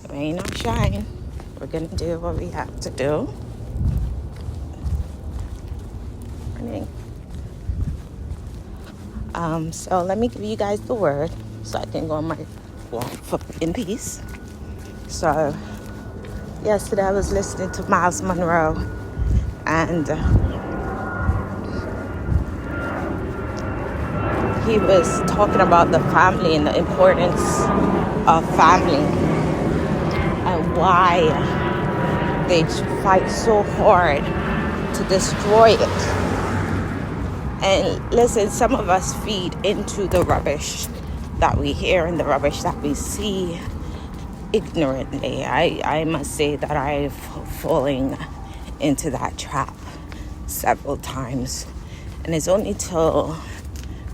rain or shine, we're gonna do what we have to do. Morning. So let me give you guys the word so I can go on my walk in peace. So yesterday I was listening to Miles Monroe, and he was talking about the family and the importance of family and why they fight so hard to destroy it. And listen, some of us feed into the rubbish that we hear and the rubbish that we see ignorantly. I must say that I've fallen into that trap several times. And it's only till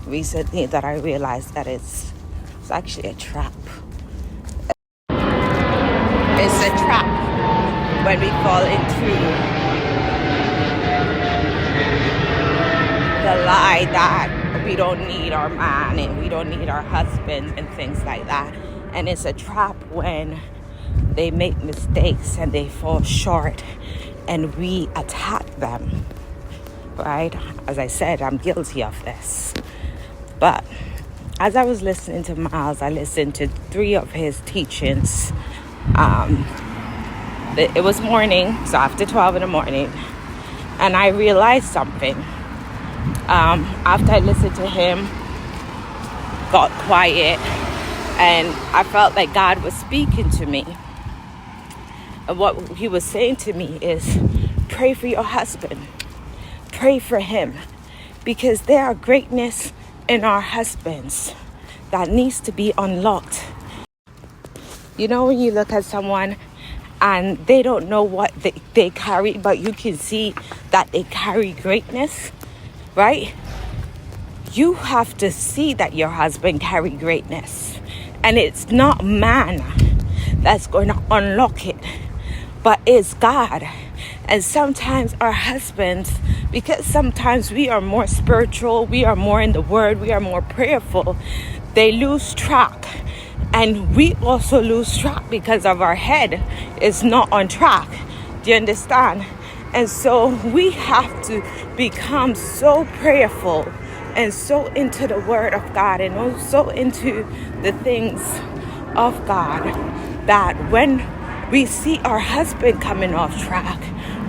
recently that I realized that it's actually a trap. It's a trap when we fall into the lie that we don't need our man and we don't need our husband and things like that. And it's a trap when they make mistakes and they fall short and we attack them, right? As I said, I'm guilty of this. But as I was listening to Miles, I listened to 3 of his teachings. It was morning, so after 12 in the morning, and I realized something. After I listened to him, got quiet, and I felt like God was speaking to me. And what he was saying to me is, pray for your husband. Pray for him. Because there are greatness in our husbands that needs to be unlocked. You know, when you look at someone and they don't know what they carry, but you can see that they carry greatness, right? You have to see that your husband carry greatness. And it's not man that's going to unlock it, but it's God. And sometimes our husbands, because sometimes we are more spiritual, we are more in the word, we are more prayerful, they lose track. And we also lose track because of our head is not on track. Do you understand? And so we have to become so prayerful and so into the word of God and so into the things of God that when we see our husband coming off track,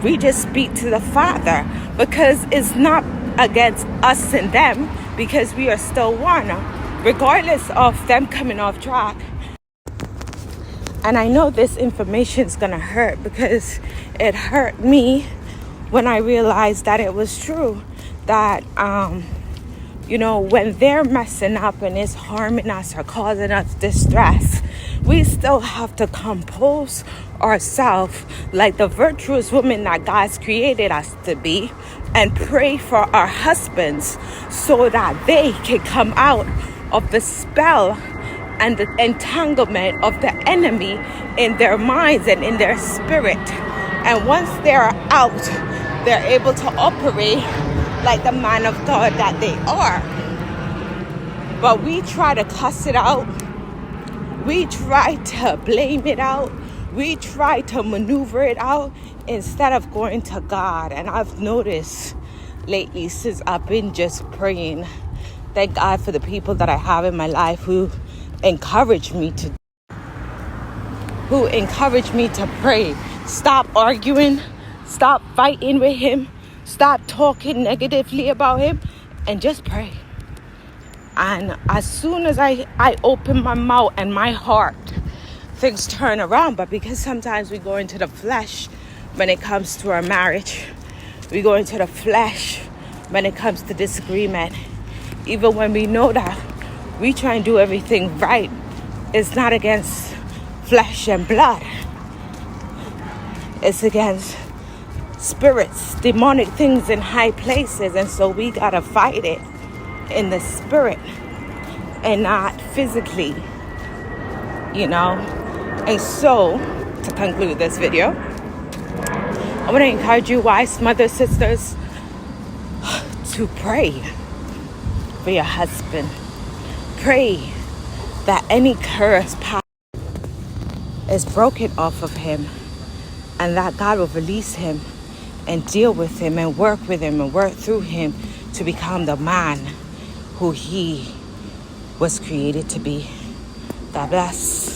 we just speak to the Father, because it's not against us and them, because we are still one, regardless of them coming off track. And I know this information is going to hurt, because it hurt me when I realized that it was true, that, when they're messing up and it's harming us or causing us distress, we still have to compose ourselves like the virtuous woman that God's created us to be, and pray for our husbands so that they can come out of the spell and the entanglement of the enemy in their minds and in their spirit. And once they're out, they're able to operate like the man of God that they are. But we try to cuss it out. We try to blame it out. We try to maneuver it out instead of going to God. And I've noticed lately, since I've been just praying, thank God for the people that I have in my life who encourage me to pray. Stop arguing, stop fighting with him, stop talking negatively about him, and just pray. And as soon as I open my mouth and my heart, things turn around. But because sometimes we go into the flesh when it comes to our marriage, we go into the flesh when it comes to disagreement, even when we know that we try and do everything right, it's not against flesh and blood. It's against spirits, demonic things in high places. And so we gotta fight it in the spirit and not physically, And so, to conclude this video, I want to encourage you, wives, mothers, sisters, to pray for your husband. Pray that any curse is broken off of him, and that God will release him and deal with him and work with him and work through him to become the man who he was created to be. God bless.